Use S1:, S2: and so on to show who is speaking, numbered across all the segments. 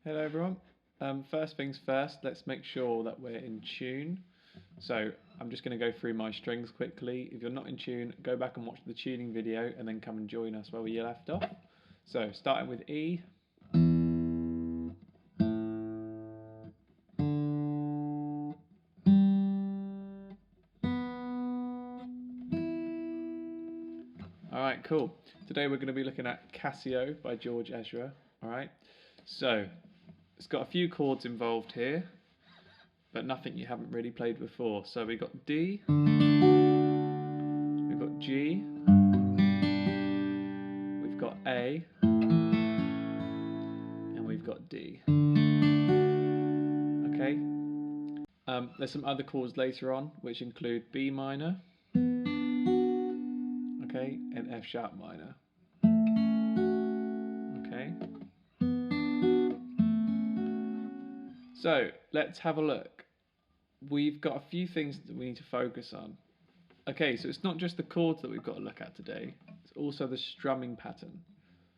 S1: Hello everyone. First things first, let's make sure that we're in tune. So I'm just going to go through my strings quickly. If you're not in tune, go back and watch the tuning video and then come and join us where we left off. So starting with E. Alright, cool. Today we're going to be looking at Cassy-O by George Ezra. Alright, so it's got a few chords involved here, but nothing you haven't really played before. So we've got D, we've got G, we've got A, and we've got D. Okay. There's some other chords later on, which include B minor, okay, and F sharp minor. Okay. So let's have a look. We've got a few things that we need to focus on. Okay, so it's not just the chords that we've got to look at today, it's also the strumming pattern.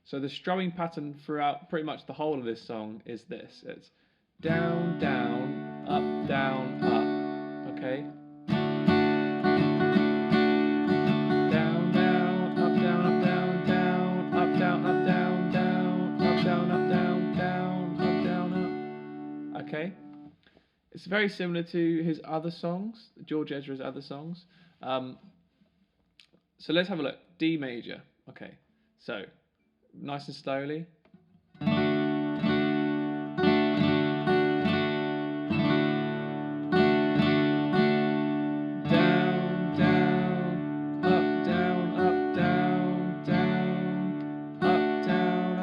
S1: So the strumming pattern throughout pretty much the whole of this song is this. It's down, down, up, down, up. Okay? Down, down, up, down, up, down, down, up, down, up, down, down, up, down, up, down, down, up, down, up. Okay? It's very similar to his other songs, George Ezra's other songs. So let's have a look. D major. Okay, so nice and slowly. Down, down, up, down, up, down, down, up, down,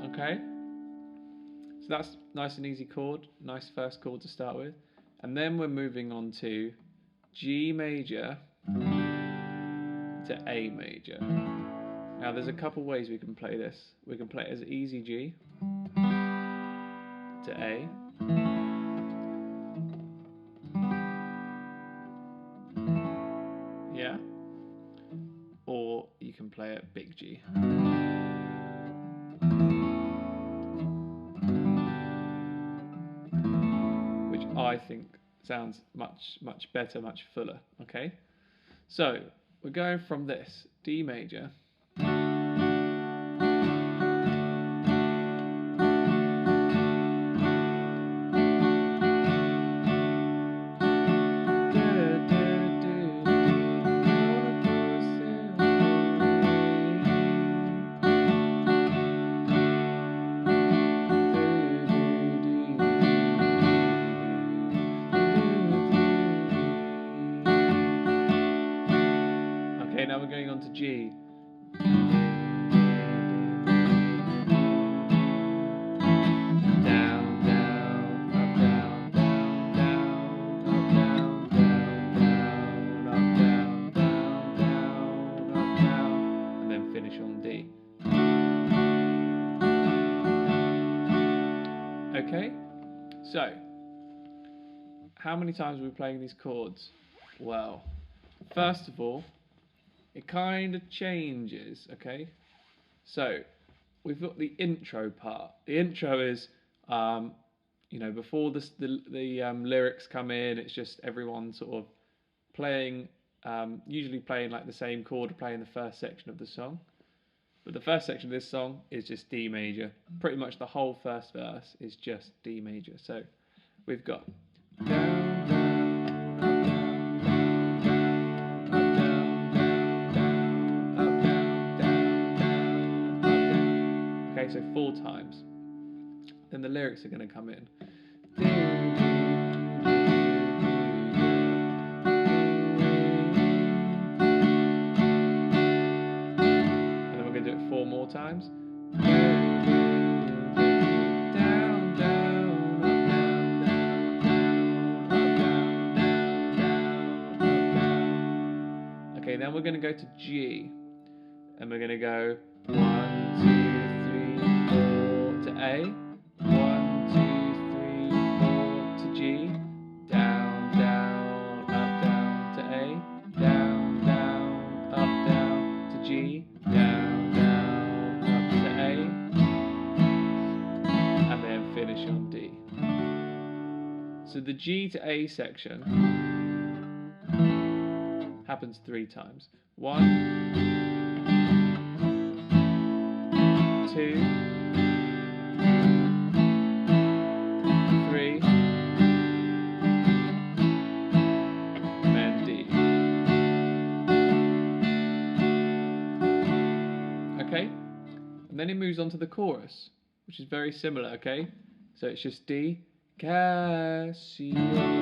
S1: up. Okay. So that's nice and easy chord, nice first chord to start with. And then we're moving on to G major to A major. Now there's a couple ways we can play this. We can play it as easy G to A. Yeah. Or you can play it big G. I think sounds much better, much fuller. Okay, so we're going from this D major now we're going on to G. Down, down, up, down, down, down, up, down, down, down, up, down, down, down, up, down, and then finish on D. Okay, so how many times are we playing these chords? Well, first of all, it kind of changes, okay? So we've got the intro part. The intro is, you know, before the lyrics come in, it's just everyone sort of playing, usually playing like the same chord, playing the first section of the song. But the first section of this song is just D major. Pretty much the whole first verse is just D major. So we've got down, down. So 4 times. Then the lyrics are going to come in. And then we're going to do it 4 more times. Down, down, up, down, down, up, down, down. Okay, then we're going to go to G. And we're going to go 1, 2, 3, 4 to A, 1, 2, 3, 4 to G, down, down, up, down to A, down, down, up, down to G, down, down, up to A, and finish on D. So the G to A section happens 3 times. 1, 2, 3, and then D. Okay? And then it moves on to the chorus, which is very similar, okay? So it's just D, Cassy-O.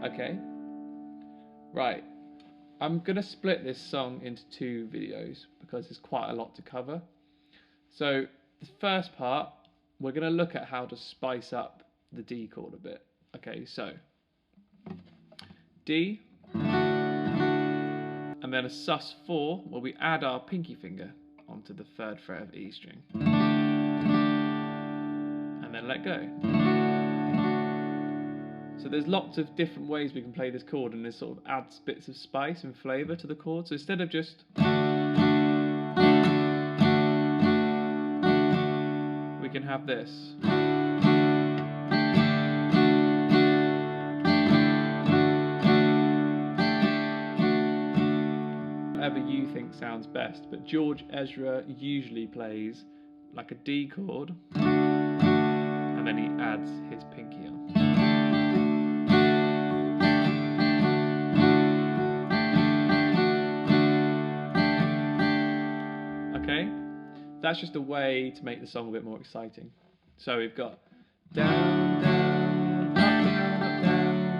S1: Okay, right, I'm going to split this song into 2 videos because there's quite a lot to cover. So the first part, we're going to look at how to spice up the D chord a bit. Okay, so D, and then a sus4 where we add our pinky finger onto the 3rd fret of E string, and then let go. So there's lots of different ways we can play this chord, and this sort of adds bits of spice and flavour to the chord. So instead of just, we can have this. Whatever you think sounds best, but George Ezra usually plays like a D chord, and then he adds his pinky on. Okay, that's just a way to make the song a bit more exciting. So we've got down, down, up, down, up,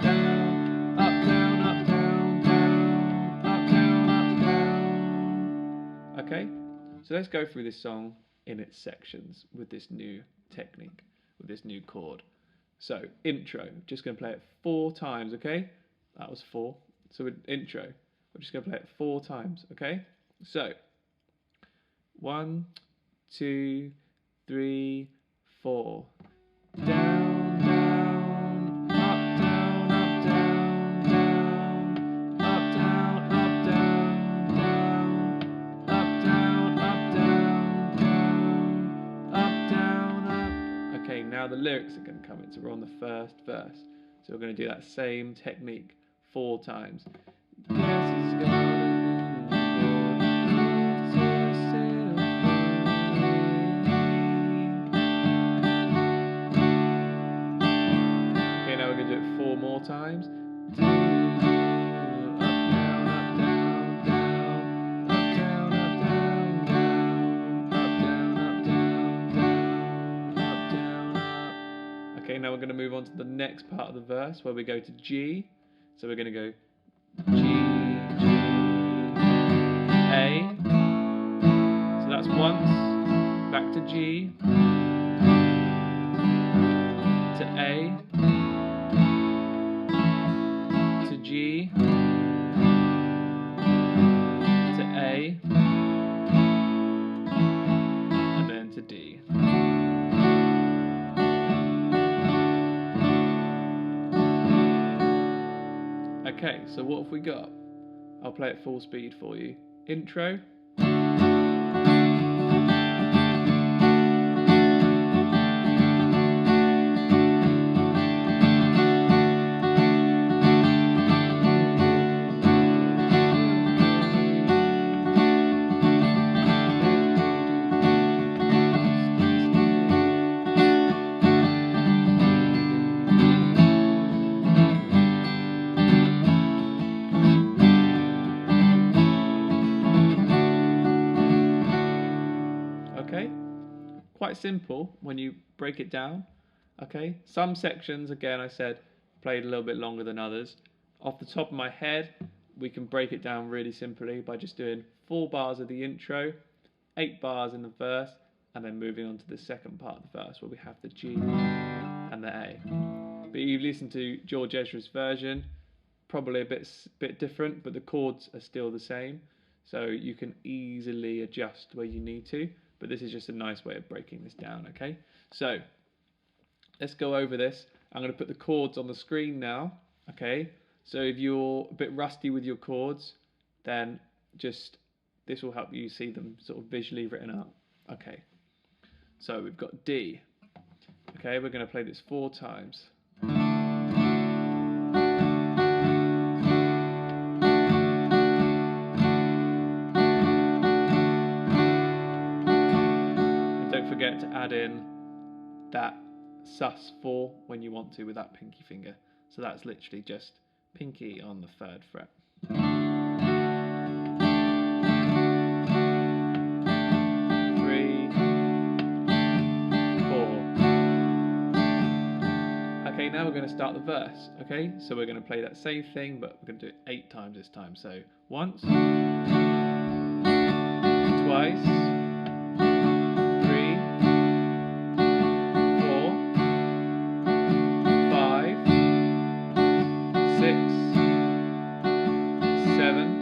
S1: down, up, down, up, down, up, down. Okay, so let's go through this song in its sections with this new technique, with this new chord. So intro, just going to play it 4 times, okay? That was 4. So with intro, we're just going to play it 4 times, okay? So 1, 2, 3, 4. Down, down, up, down, up, down, down, up, down, up, down, down, up, down, up, down, up. Okay, now the lyrics are going to come in, so we're on the 1st verse. So we're going to do that same technique 4 times. Guess he's got a more times. Up, down, up, down, down, up, down, up, down, down, up, down, up, down, down, up, down, up. Okay, now we're going to move on to the next part of the verse where we go to G. So we're going to go G, G, A. So that's once, back to G, to A, G, to A, and then to D. Okay, so what have we got? I'll play it full speed for you. Intro. Quite simple when you break it down. Okay, some sections, again, I said, played a little bit longer than others. Off the top of my head, we can break it down really simply by just doing 4 bars of the intro, 8 bars in the verse, and then moving on to the second part of the verse where we have the G and the A. But you've listened to George Ezra's version, probably a bit different, but the chords are still the same, so you can easily adjust where you need to, but this is just a nice way of breaking this down, okay? So let's go over this. I'm going to put the chords on the screen now, okay? So if you're a bit rusty with your chords, then this will help you see them sort of visually written out. Okay, so we've got D. Okay, we're going to play this 4 times. And don't forget to add in that sus4 when you want to with that pinky finger. So that's literally just pinky on the 3rd fret. Okay, now we're going to start the verse, okay? So we're going to play that same thing, but we're going to do it 8 times this time. So once, twice, 3, 4, 5, 6, 7,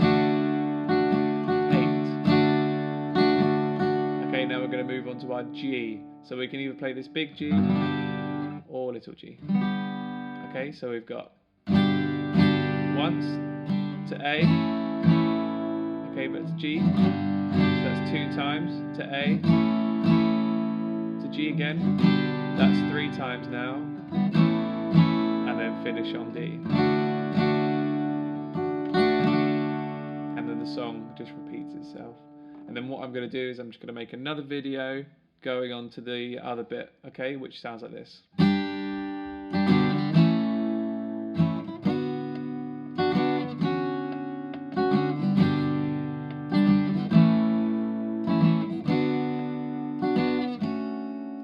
S1: 8. Okay, now we're going to move on to our G. So we can either play this big G or little G. Okay, so we've got once to A, okay, but it's G, so that's 2 times to A, to G again, that's 3 times now, and then finish on D. And then the song just repeats itself. And then what I'm going to do is I'm just going to make another video going on to the other bit, okay, which sounds like this.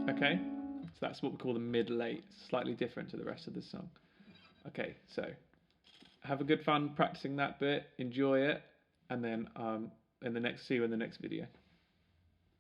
S1: Okay, so that's what we call the mid-late, slightly different to the rest of the song. Okay, so have a good fun practicing that bit, enjoy it, and then see you in the next video.